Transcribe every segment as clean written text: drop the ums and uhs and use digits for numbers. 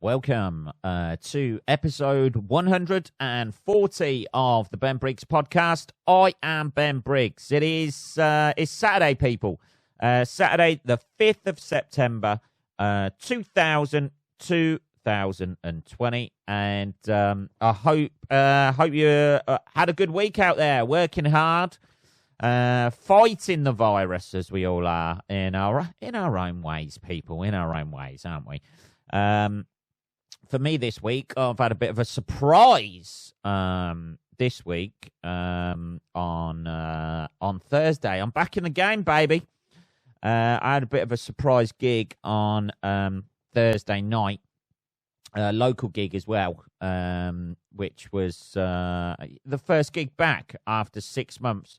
Welcome to episode 140 of the Ben Briggs podcast. I am Ben Briggs. It's Saturday, people. Saturday, the 5th of September, 2020. And I hope you had a good week out there, working hard, fighting the virus as we all are in our own ways, people, in our own ways, aren't we? For me this week, I've had a bit of a surprise this week on Thursday. I'm back in the game, baby. I had a bit of a surprise gig on Thursday night, a local gig as well, which was the first gig back after 6 months.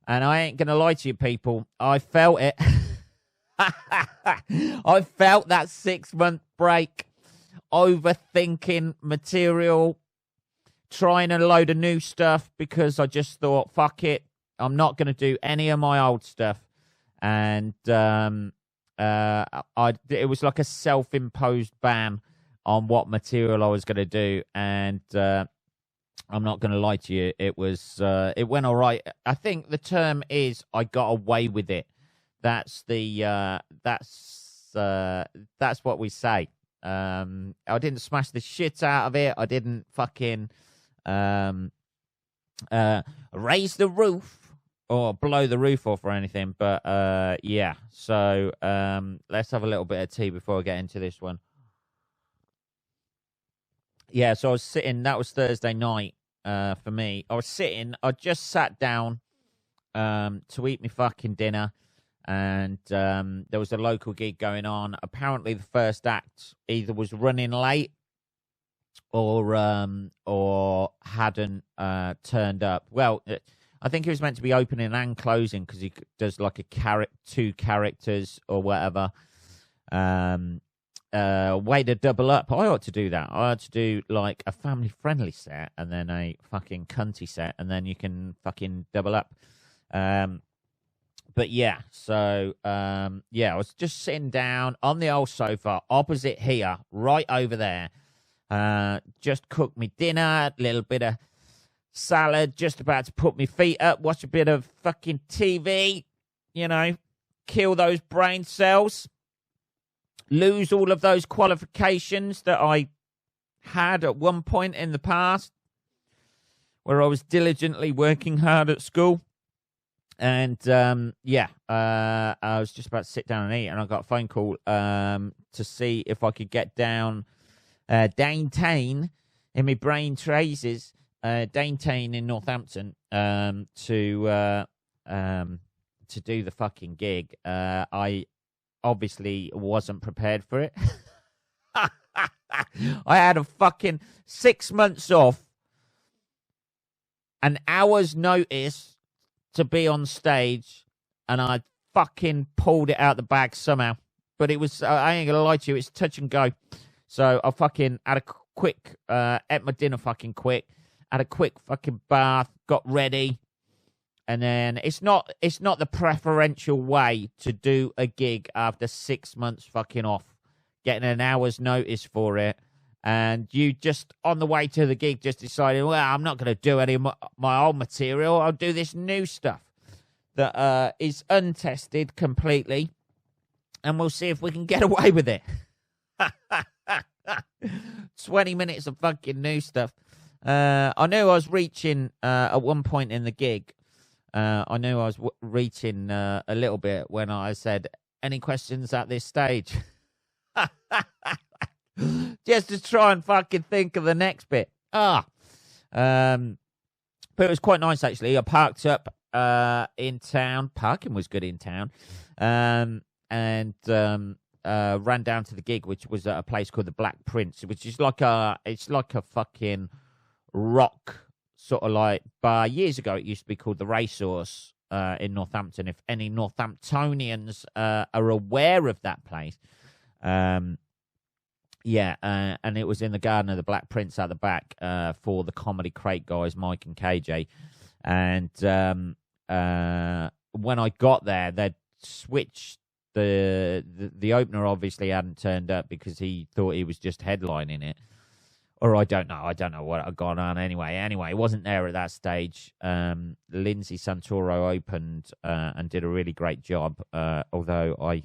And I ain't going to lie to you, people, I felt it. I felt that 6-month break. Overthinking material, trying a load of new stuff because I just thought, fuck it, I'm not going to do any of my old stuff. And it was like a self-imposed ban on what material I was going to do. And I'm not going to lie to you, it went all right. I think the term is I got away with it. That's what we say. I didn't smash the shit out of it. I didn't fucking raise the roof or blow the roof off or anything. But yeah, so let's have a little bit of tea before I get into this one. Yeah, so I was sitting, that was Thursday night for me. I just sat down to eat my fucking dinner. And there was a local gig going on. Apparently, the first act either was running late or hadn't turned up. Well, I think he was meant to be opening and closing because he does like two characters or whatever. Way to double up. I ought to do that. I ought to do like a family-friendly set and then a fucking cunty set, and then you can fucking double up. But yeah, so, I was just sitting down on the old sofa opposite here, right over there. Just cooked me dinner, a little bit of salad, just about to put my feet up, watch a bit of fucking TV, kill those brain cells, lose all of those qualifications that I had at one point in the past, where I was diligently working hard at school. And, I was just about to sit down and eat, and I got a phone call to see if I could get down downtown in my brain traces, downtown in Northampton, to do the fucking gig. I obviously wasn't prepared for it. I had a fucking 6 months off, an hour's notice to be on stage, and I fucking pulled it out the bag somehow. But it was, I ain't gonna lie to you, it's touch and go. So I fucking had a quick, ate my dinner fucking quick, had a quick fucking bath, got ready, and then it's not the preferential way to do a gig after 6 months fucking off, getting an hour's notice for it. And you just, on the way to the gig, just decided, well, I'm not going to do any of my old material. I'll do this new stuff that is untested completely. And we'll see if we can get away with it. 20 minutes of fucking new stuff. I knew I was reaching, at one point in the gig, I knew I was reaching a little bit when I said, any questions at this stage? Just to try and fucking think of the next bit. But it was quite nice, actually. I parked up in town. Parking was good in town. And ran down to the gig, which was at a place called the Black Prince, which is like a fucking rock sort of like bar. Years ago, it used to be called the Racehorse in Northampton. If any Northamptonians are aware of that place. And it was in the garden of the Black Prince at the back for the Comedy Crate guys, Mike and KJ. And when I got there, they'd switched the opener obviously hadn't turned up because he thought he was just headlining it. Or I don't know what had gone on anyway. Anyway, it wasn't there at that stage. Lindsay Santoro opened and did a really great job, although I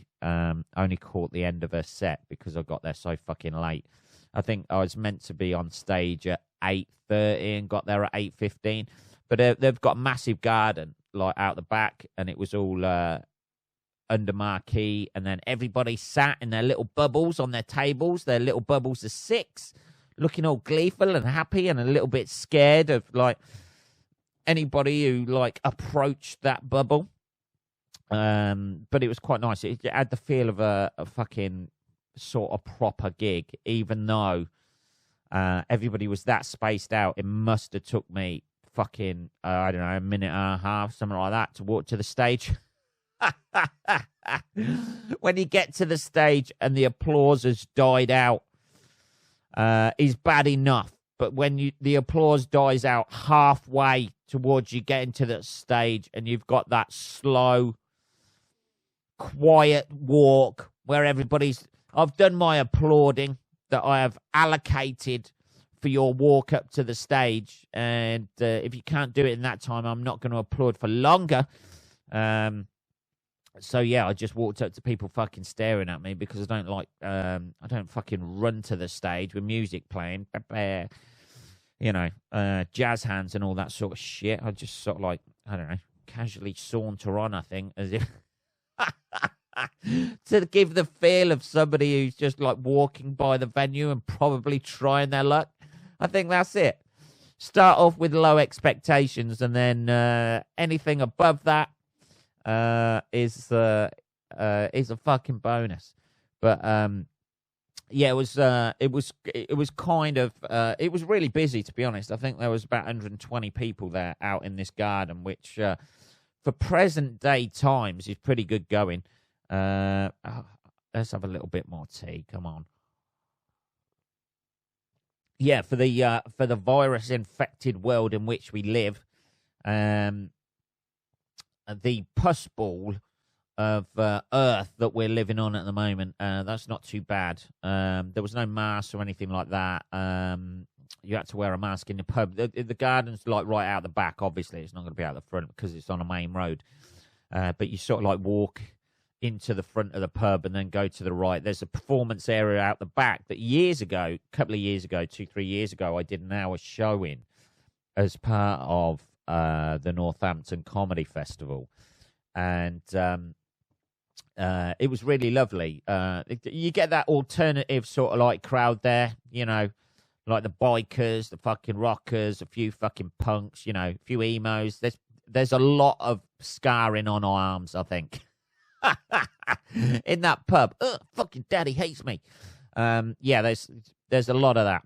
only caught the end of her set because I got there so fucking late. I think I was meant to be on stage at 8:30 and got there at 8:15. But they've got a massive garden like out the back, and it was all under marquee, and then everybody sat in their little bubbles on their tables, their little bubbles of 6, looking all gleeful and happy and a little bit scared of like anybody who like approached that bubble. But it was quite nice. It had the feel of a fucking sort of proper gig, even though everybody was that spaced out. It must have took me fucking I don't know, a minute and a half, something like that, to walk to the stage. When you get to the stage and the applause has died out, is bad enough, but when the applause dies out halfway towards you getting to the stage and you've got that slow, quiet walk where I've done my applauding that I have allocated for your walk up to the stage, and if you can't do it in that time, I'm not going to applaud for longer. So yeah, I just walked up to people fucking staring at me because I don't fucking run to the stage with music playing, you know, jazz hands and all that sort of shit. I just sort of like, I don't know, casually saunter on, I think, as if to give the feel of somebody who's just like walking by the venue and probably trying their luck. I think that's it. Start off with low expectations, and then anything above that is a fucking bonus. But yeah, it was kind of it was really busy, to be honest. I think there was about 120 people there out in this garden, which for present day times is pretty good going. Let's have a little bit more tea. Come on. Yeah, for the virus infected world in which we live, the pus ball of Earth that we're living on at the moment, that's not too bad. There was no mask or anything like that. You had to wear a mask in the pub. The garden's like right out the back. Obviously, it's not going to be out the front because it's on a main road. But you sort of like walk into the front of the pub and then go to the right. There's a performance area out the back that years ago, a couple of years ago, 2-3 years ago, I did an hour show in as part of the Northampton Comedy Festival. And it was really lovely. You get that alternative sort of like crowd there, you know, like the bikers, the fucking rockers, a few fucking punks, you know, a few emos. There's a lot of scarring on arms, I think. In that pub. Ugh, fucking daddy hates me. Yeah, there's a lot of that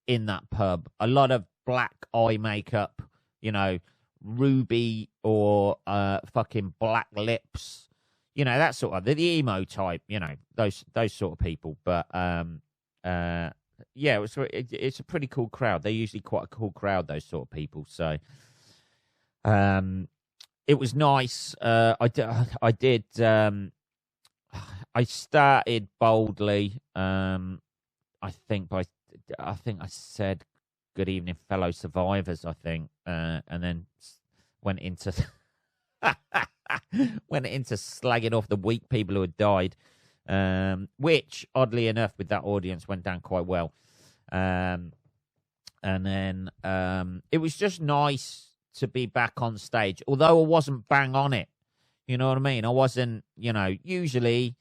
in that pub. A lot of black eye makeup, you know, ruby or fucking black lips, you know, that sort of the emo type, you know, those sort of people. But yeah, it's a pretty cool crowd. They're usually quite a cool crowd, those sort of people. So it was nice. I started boldly. I think I said good evening, fellow survivors, I think, and then went into slagging off the weak people who had died, which oddly enough with that audience went down quite well. And then it was just nice to be back on stage, although I wasn't bang on it. You know what I mean? I wasn't, you know, usually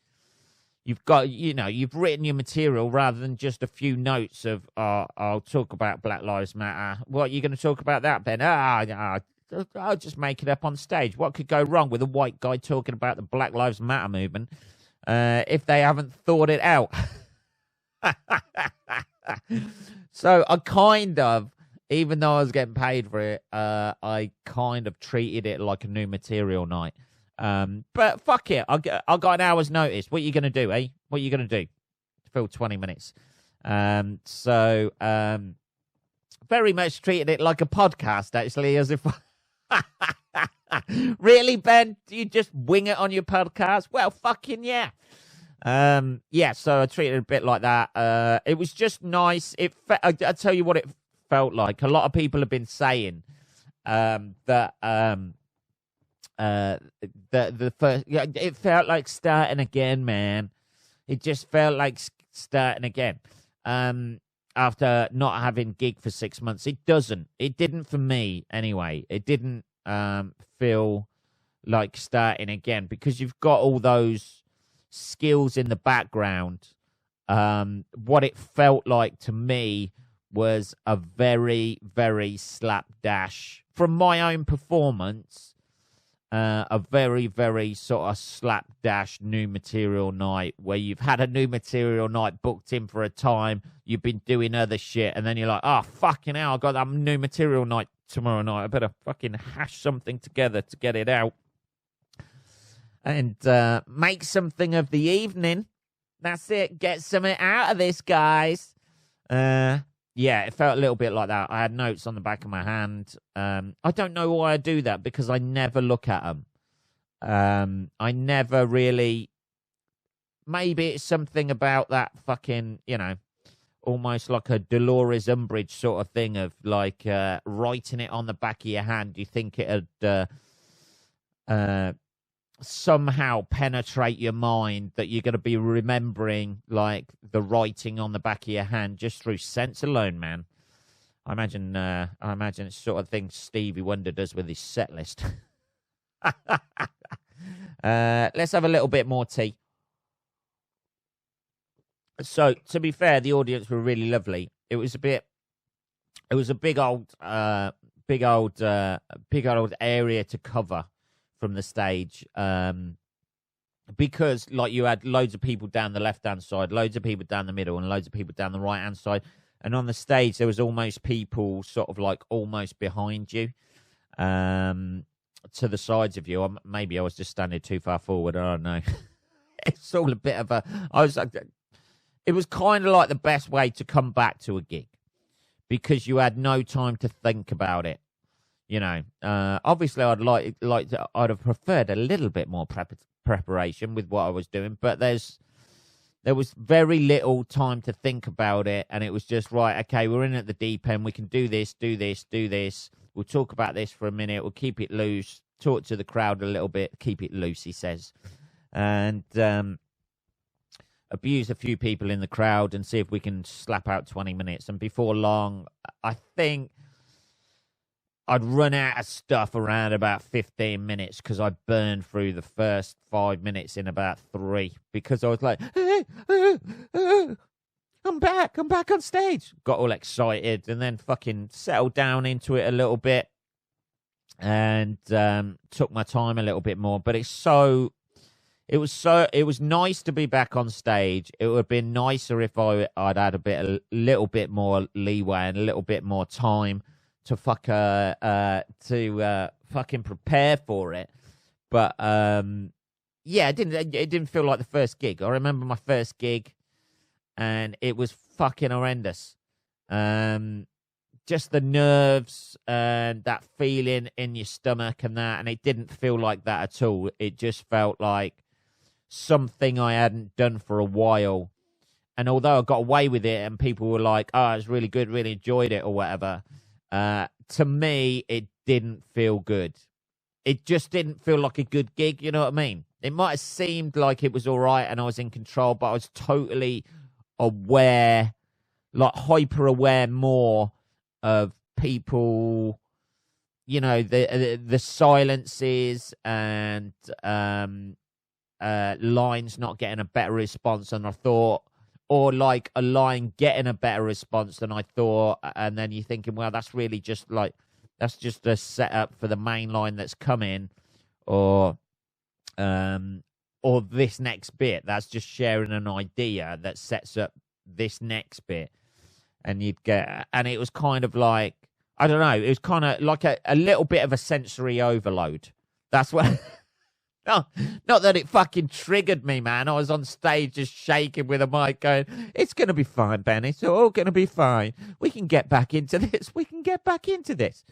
you've got, you know, you've written your material rather than just a few notes of, I'll talk about Black Lives Matter. What, you're going to talk about that, Ben? I'll just make it up on stage. What could go wrong with a white guy talking about the Black Lives Matter movement if they haven't thought it out? So I kind of, even though I was getting paid for it, I kind of treated it like a new material night. But fuck it, I got an hour's notice. What are you going to do, eh? What are you going to do? Fill 20 minutes. So very much treated it like a podcast, actually, as if Really, Ben? Do you just wing it on your podcast? Well, fucking yeah. Yeah, so I treated it a bit like that. It was just nice. I tell you what it felt like. A lot of people have been saying that the first, yeah, it felt like starting again, man. It just felt like starting again. After not having gig for 6 months, it didn't for me anyway. It didn't feel like starting again because you've got all those skills in the background. What it felt like to me was a very, very slapdash from my own performance. A very, very sort of slapdash new material night where you've had a new material night booked in for a time, you've been doing other shit, and then you're like, oh, fucking hell, I got that new material night tomorrow night. I better fucking hash something together to get it out and make something of the evening. That's it. Get something out of this, guys. Yeah, it felt a little bit like that. I had notes on the back of my hand. I don't know why I do that because I never look at them. I never really. Maybe it's something about that fucking, almost like a Dolores Umbridge sort of thing of like writing it on the back of your hand. You think it'd somehow penetrate your mind that you're going to be remembering like the writing on the back of your hand just through sense alone, man. I imagine it's sort of thing Stevie Wonder does with his set list. Let's have a little bit more tea. So to be fair, the audience were really lovely. It was a big old area to cover from the stage, because like you had loads of people down the left-hand side, loads of people down the middle, and loads of people down the right-hand side. And on the stage, there was almost people sort of like almost behind you, to the sides of you. Or maybe I was just standing too far forward. I don't know. It's all a bit of a. It was kind of like the best way to come back to a gig because you had no time to think about it. Obviously, I'd I'd have preferred a little bit more preparation with what I was doing, but there was very little time to think about it, and it was just right. Okay, we're in at the deep end. We can do this, do this, do this. We'll talk about this for a minute. We'll keep it loose. Talk to the crowd a little bit. Keep it loose, he says, and abuse a few people in the crowd and see if we can slap out 20 minutes. And before long, I think I'd run out of stuff around about 15 minutes because I burned through the first 5 minutes in about 3 because I was like, I'm back on stage. Got all excited and then fucking settled down into it a little bit and took my time a little bit more. But it was nice to be back on stage. It would have been nicer if I'd had a little bit more leeway and a little bit more time to fucking prepare for it. But yeah, it didn't feel like the first gig. I remember my first gig and it was fucking horrendous. Just the nerves and that feeling in your stomach and it didn't feel like that at all. It just felt like something I hadn't done for a while. And although I got away with it and people were like, oh, it's really good, really enjoyed it or whatever, to me, it didn't feel good. It just didn't feel like a good gig, you know what I mean? It might have seemed like it was all right and I was in control, but I was totally aware, like hyper-aware more of people, the silences and lines not getting a better response than I thought, or like a line getting a better response than I thought, and then you're thinking, well, that's really just that's just a setup for the main line that's coming, or this next bit that's just sharing an idea that sets up this next bit, and it was kind of like, I don't know, it was kind of like a little bit of a sensory overload. That's what. No, not that it fucking triggered me, man. I was on stage just shaking with a mic going, it's going to be fine, Ben. It's all going to be fine. We can get back into this. We can get back into this.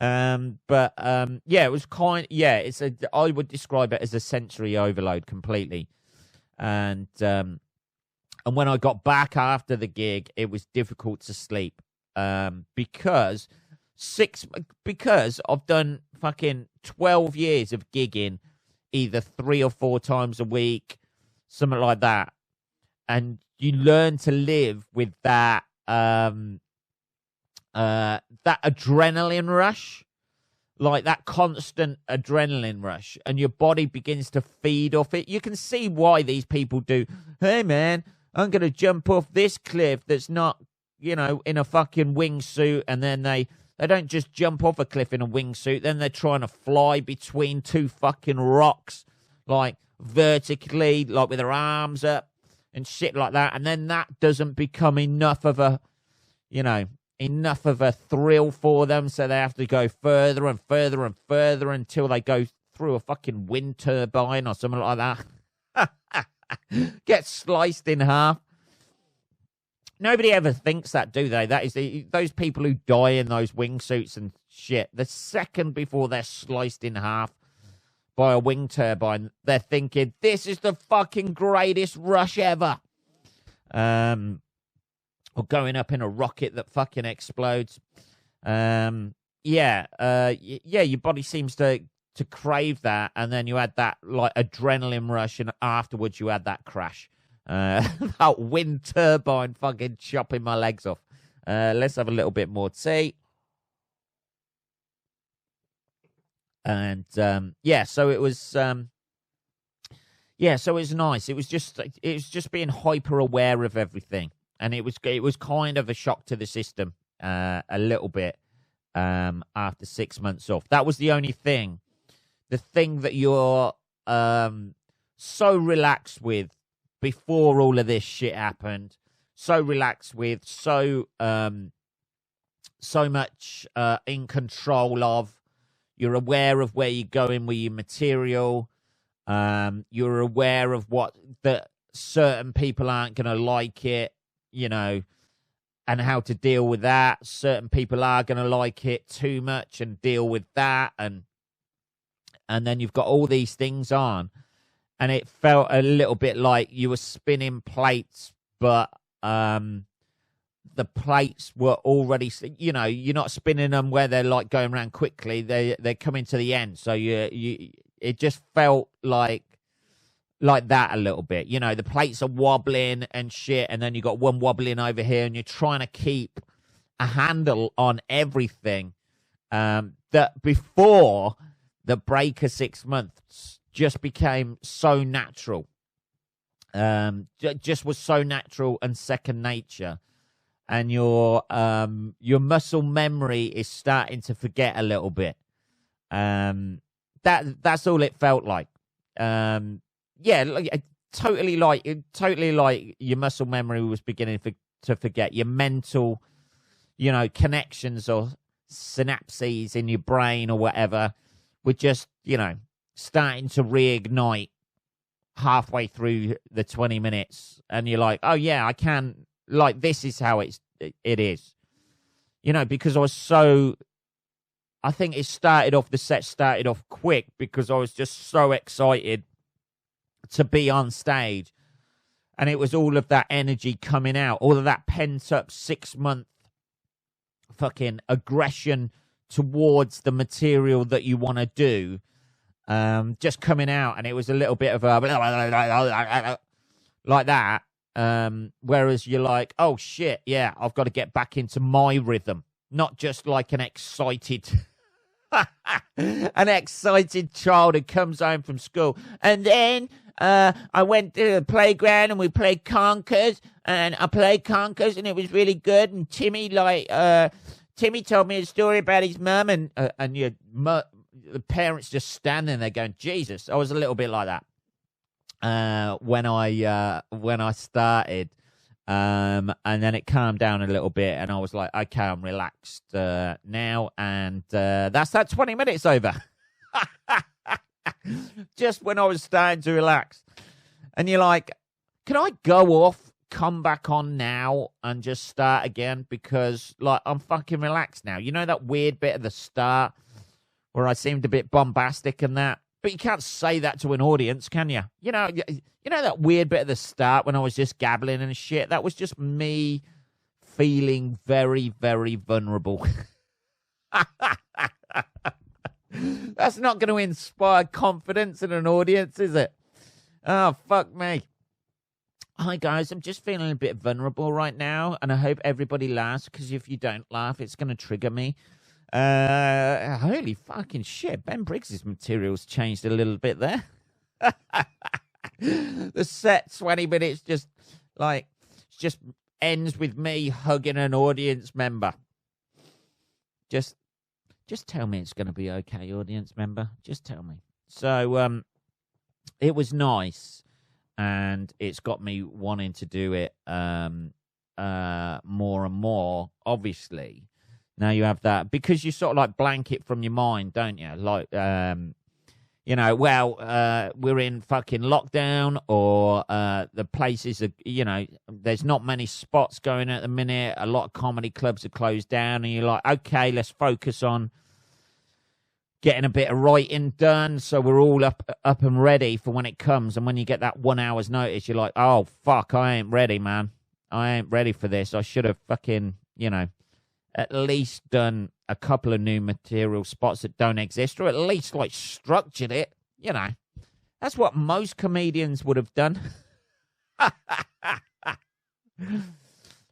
Yeah, it was I would describe it as a sensory overload completely. And when I got back after the gig, it was difficult to sleep. Because I've done fucking 12 years of gigging either 3 or 4 times a week, something like that. And you learn to live with that that adrenaline rush, like that constant adrenaline rush, and your body begins to feed off it. You can see why these people do, hey man, I'm going to jump off this cliff that's not, in a fucking wingsuit, and then they don't just jump off a cliff in a wingsuit, then they're trying to fly between 2 fucking rocks, like vertically, like with their arms up and shit like that, and then that doesn't become enough of a thrill for them, so they have to go further and further and further until they go through a fucking wind turbine or something like that. Get sliced in half. Nobody ever thinks that, do they? That is those people who die in those wingsuits and shit. The second before they're sliced in half by a wind turbine, they're thinking, this is the fucking greatest rush ever. Or going up in a rocket that fucking explodes. Your body seems to crave that, and then you had that like adrenaline rush, and afterwards you had that crash. That wind turbine fucking chopping my legs off. Let's have a little bit more tea. And so it was so it was nice. It was just being hyper aware of everything. And it was kind of a shock to the system a little bit after 6 months off. That was the only thing. The thing that you're so relaxed with before all of this shit happened, so relaxed with, so much in control of. You're aware of where you're going with your material. You're aware of that certain people aren't going to like it. And how to deal with that. Certain people are going to like it too much and deal with that. And then you've got all these things on. And it felt a little bit like you were spinning plates, but the plates were already, you're not spinning them where they're like going around quickly. They're coming to the end. So it just felt like that a little bit. The plates are wobbling and shit, and then you got one wobbling over here, and you're trying to keep a handle on everything. That before the break of 6 months just became so natural. Just was so natural and second nature. And your muscle memory is starting to forget a little bit. That's all it felt like. Totally like your muscle memory was beginning to forget. Your mental, connections or synapses in your brain or whatever were just, starting to reignite halfway through the 20 minutes. And you're like, oh yeah, I can, like, this is how it is. Because I think the set started off quick because I was just so excited to be on stage, and it was all of that energy coming out, all of that pent up 6 month fucking aggression towards the material that you want to do, just coming out, and it was a little bit of a like that. Whereas you're like, oh shit, yeah, I've got to get back into my rhythm, not just like an excited child who comes home from school. And then I went to the playground and we played conkers, and I played conkers and it was really good. And Timmy told me a story about his mum, and the parents just standing there going, Jesus. I was a little bit like that when I started. And then it calmed down a little bit, and I was like, okay, I'm relaxed now, and that's that 20 minutes over. Just when I was starting to relax. And you're like, can I go off come back on now and just start again because, like, I'm fucking relaxed now. You know that weird bit at the start where I seemed a bit bombastic and that? But you can't say that to an audience, can you? You know that weird bit at the start when I was just gabbling and shit? That was just me feeling very, very vulnerable. That's not going to inspire confidence in an audience, is it? Oh, fuck me. Hi, guys. I'm just feeling a bit vulnerable right now, and I hope everybody laughs, because if you don't laugh, it's going to trigger me. Holy fucking shit. Ben Briggs' material's changed a little bit there. The set 20 minutes just ends with me hugging an audience member. Just tell me it's going to be okay, audience member. Just tell me. So, it was nice, and it's got me wanting to do it more and more, obviously. Now you have that, because you sort of like blank it from your mind, don't you? Like, we're in fucking lockdown, or the places are, there's not many spots going at the minute. A lot of comedy clubs are closed down, and you're like, okay, let's focus on getting a bit of writing done, so we're all up and ready for when it comes. And when you get that 1 hour's notice, you're like, oh, fuck, I ain't ready, man. I ain't ready for this. I should have fucking, at least done a couple of new material spots that don't exist, or at least, like, structured it. That's what most comedians would have done.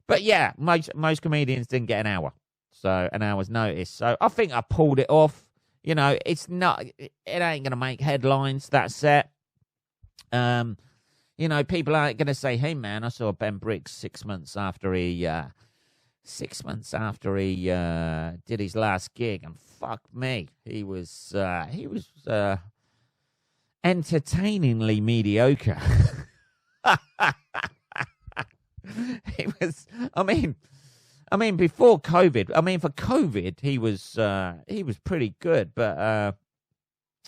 But, yeah, most comedians didn't get an hour. So, an hour's notice. So, I think I pulled it off. It's not, it ain't going to make headlines, that set. People aren't going to say, hey, man, I saw Ben Briggs 6 months after he did his last gig, and fuck me, he was entertainingly mediocre. He was, I mean, before COVID, for COVID, he was pretty good, but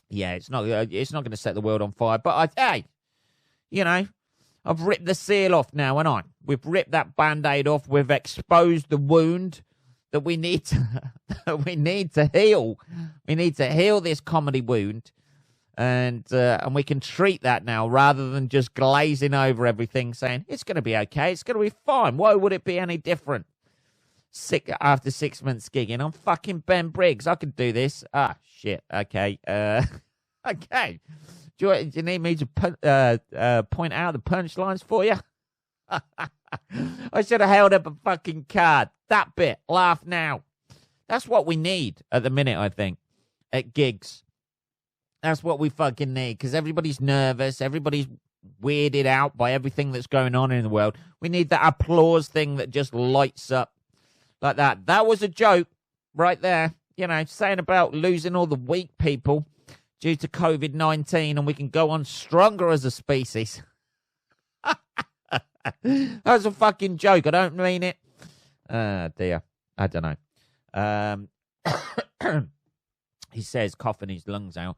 it's not going to set the world on fire. But I've ripped the seal off now, and we've ripped that Band-Aid off. We've exposed the wound that we need to heal. We need to heal this comedy wound, and we can treat that now rather than just glazing over everything, saying it's going to be okay, it's going to be fine. Why would it be any different? After 6 months gigging, I'm fucking Ben Briggs. I can do this. Ah, shit. Okay. Okay. Do you need me to point out the punchlines for you? I should have held up a fucking card. That bit. Laugh now. That's what we need at the minute, I think, at gigs. That's what we fucking need, because everybody's nervous. Everybody's weirded out by everything that's going on in the world. We need that applause thing that just lights up. Like that. That was a joke right there. Saying about losing all the weak people due to COVID-19, and we can go on stronger as a species. That was a fucking joke. I don't mean it. Dear. I don't know. He says, coughing his lungs out.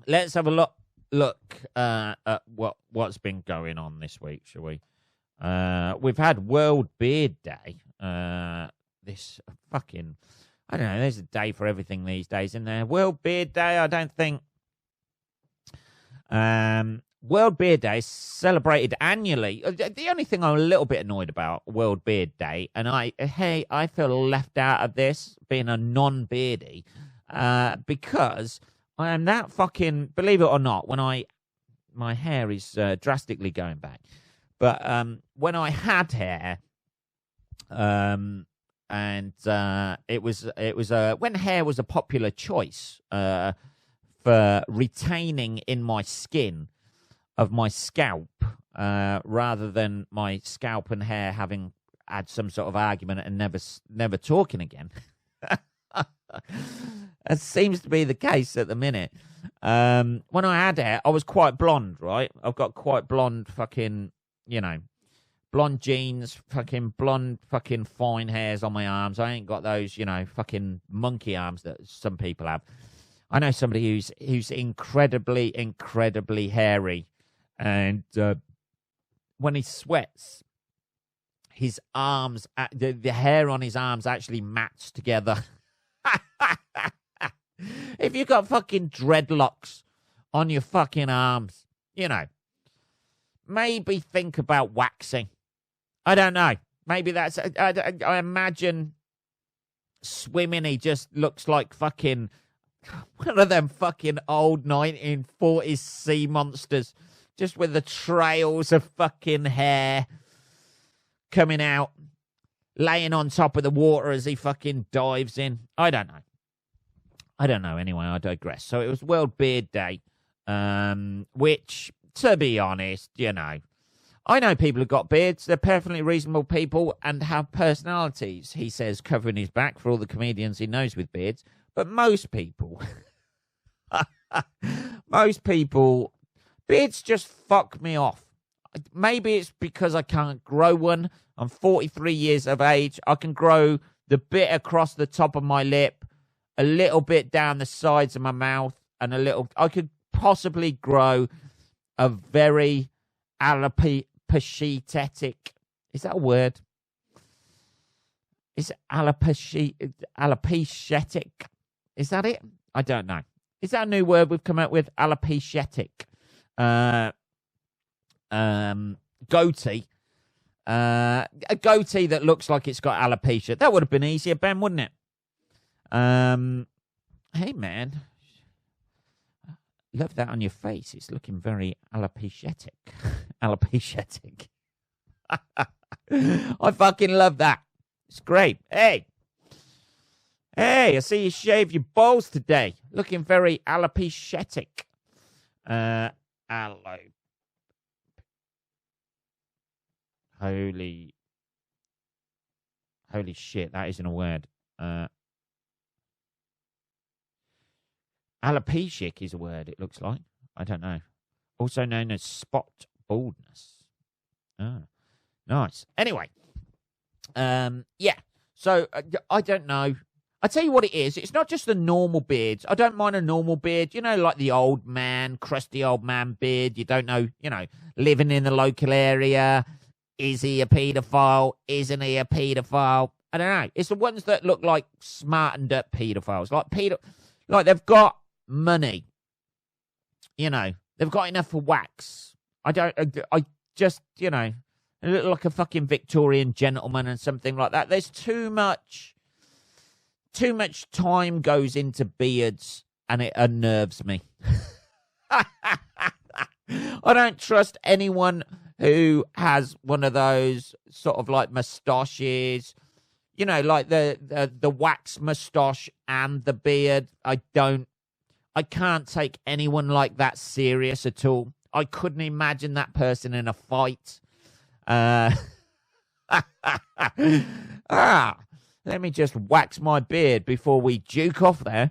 Let's have a look at what's been going on this week, shall we? We've had World Beard Day. This fucking, I don't know, there's a day for everything these days, isn't there? World Beard Day, I don't think. World Beard Day is celebrated annually. The only thing I'm a little bit annoyed about World Beard Day, and I feel left out of this, being a non-beardy, because I am that fucking, believe it or not, my hair is drastically going back. But when I had hair, and it was when hair was a popular choice for retaining in my skin of my scalp, rather than my scalp and hair having had some sort of argument and never talking again. That seems to be the case at the minute. When I had hair, I was quite blonde, right? I've got quite blonde fucking, blonde jeans, fucking blonde, fucking fine hairs on my arms. I ain't got those, fucking monkey arms that some people have. I know somebody who's incredibly, incredibly hairy, and when he sweats, his arms, the hair on his arms actually match together. If you got fucking dreadlocks on your fucking arms, maybe think about waxing. I don't know. Maybe that's, I imagine swimming, he just looks like fucking one of them fucking old 1940s sea monsters, just with the trails of fucking hair coming out, laying on top of the water as he fucking dives in. I don't know. Anyway, I digress. So it was World Beard Day, which, to be honest, I know people who've got beards. They're perfectly reasonable people and have personalities, he says, covering his back for all the comedians he knows with beards. But most people, beards just fuck me off. Maybe it's because I can't grow one. I'm 43 years of age. I can grow the bit across the top of my lip, a little bit down the sides of my mouth, and I could possibly grow a very alopecia. Is that a word? Is it alopecia? Is that it? I don't know. Is that a new word we've come up with? Alopecia. Goatee. A goatee that looks like it's got alopecia. That would have been easier, Ben, wouldn't it? Hey, man. Love that on your face. It's looking very alopecia. Alopecia. I fucking love that. It's great. Hey, I see you shave your balls today. Looking very alopecia. Holy shit, that isn't a word. Alopecia is a word, it looks like. I don't know. Also known as spot baldness. Oh, nice. Anyway, yeah. So, I don't know. I tell you what it is. It's not just the normal beards. I don't mind a normal beard. Like the old man, crusty old man beard. You don't know, living in the local area. Is he a paedophile? Isn't he a paedophile? I don't know. It's the ones that look like smartened up paedophiles. Like they've got money. They've got enough for wax. I just, they look like a fucking Victorian gentleman and something like that. There's too much time goes into beards and it unnerves me. I don't trust anyone who has one of those sort of like moustaches, like the wax moustache and the beard. I can't take anyone like that serious at all. I couldn't imagine that person in a fight. Let me just wax my beard before we duke off there.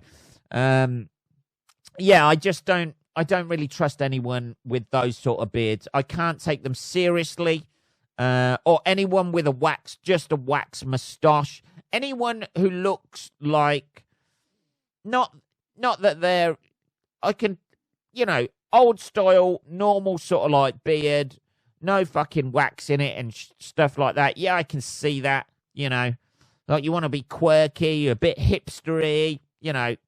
Yeah, I don't really trust anyone with those sort of beards. I can't take them seriously. Or anyone with just a wax moustache. Anyone who looks like, not that they're, old style, normal sort of like beard, no fucking wax in it and stuff like that. Yeah, I can see that, like you want to be quirky, a bit hipstery,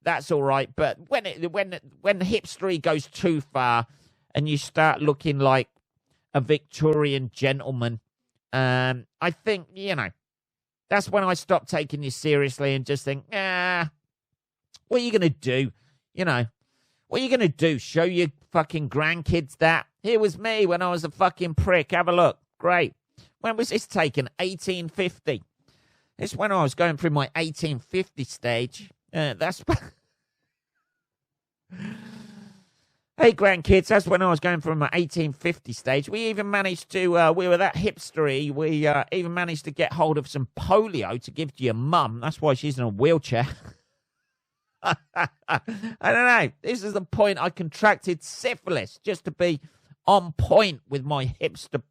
that's all right. But when hipstery goes too far and you start looking like a Victorian gentleman, I think, that's when I stop taking you seriously and just think, what are you going to do? What are you going to do? Show your fucking grandkids that? Here was me when I was a fucking prick. Have a look. Great. When was this taken? 1850. It's when I was going through my 1850 stage. That's... Hey, grandkids, that's when I was going through my 1850 stage. We even managed to, we were that hipstery, we even managed to get hold of some polio to give to your mum. That's why she's in a wheelchair. I don't know. This is the point I contracted syphilis, just to be on point with my hipster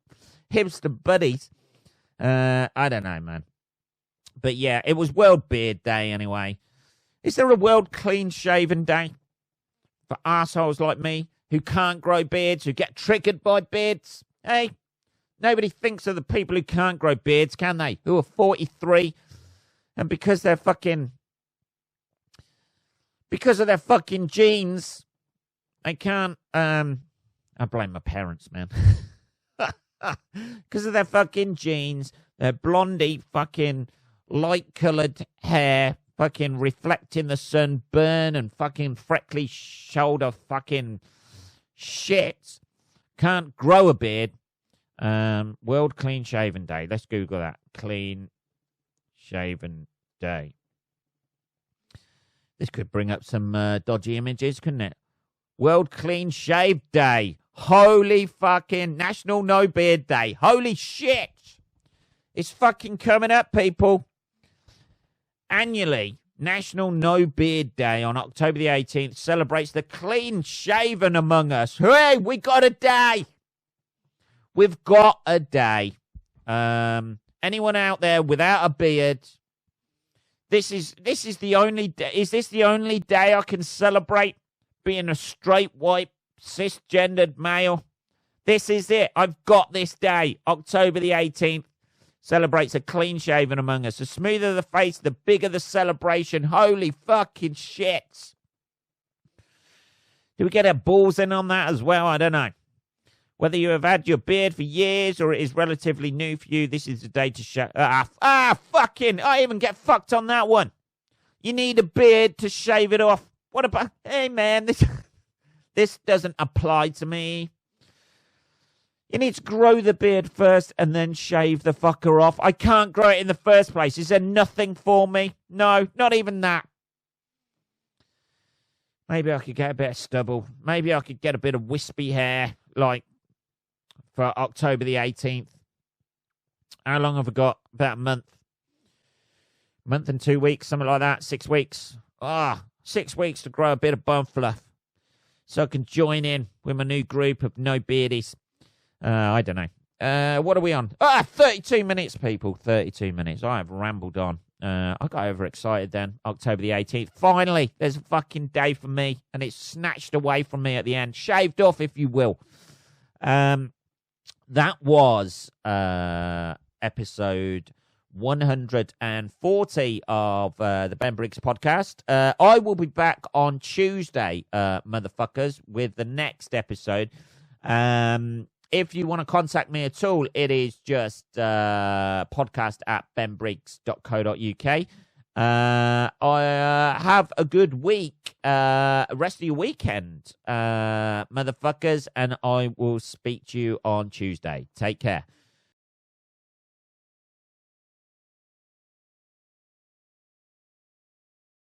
buddies. I don't know, man. But yeah, it was World Beard Day anyway. Is there a World Clean Shaven Day? For assholes like me who can't grow beards, who get triggered by beards? Hey, Nobody thinks of the people who can't grow beards, can they? Who are 43, and because of their fucking genes, they can't. I blame my parents, man. Because of their fucking genes, their blondie, fucking light-coloured hair, fucking reflecting the sun, burn, and fucking freckly shoulder, fucking shit. Can't grow a beard. World Clean Shaven Day. Let's Google that. Clean Shaven Day. This could bring up some dodgy images, couldn't it? World Clean Shave Day. Holy fucking National No Beard Day. Holy shit. It's fucking coming up, people. Annually, National No Beard Day on October the 18th celebrates the clean shaven among us. Hey, we got a day. We've got a day. Anyone out there without a beard? This is the only day. Is this the only day I can celebrate being a straight, white, cisgendered male? This is it. I've got this day. October the 18th celebrates a clean shaven among us. The smoother the face, the bigger the celebration. Holy fucking shit. Do we get our balls in on that as well? I don't know. Whether you have had your beard for years or it is relatively new for you, this is the day to shave. Fucking, I even get fucked on that one. You need a beard to shave it off. What about, hey man, this doesn't apply to me. You need to grow the beard first and then shave the fucker off. I can't grow it in the first place. Is there nothing for me? No, not even that. Maybe I could get a bit of stubble. Maybe I could get a bit of wispy hair, like, for October the 18th. How long have I got? About a month. Month and 2 weeks, something like that. 6 weeks. 6 weeks to grow a bit of bone fluff. So I can join in with my new group of no beardies. I don't know. What are we on? 32 minutes, people. 32 minutes. I have rambled on. I got overexcited then. October the 18th. Finally, there's a fucking day for me. And it's snatched away from me at the end. Shaved off, if you will. That was episode 140 of the Ben Briggs podcast. I will be back on Tuesday, motherfuckers, with the next episode. If you want to contact me at all, it is just podcast@benbriggs.co.uk. Have a good week, rest of your weekend, motherfuckers, and I will speak to you on Tuesday. Take care.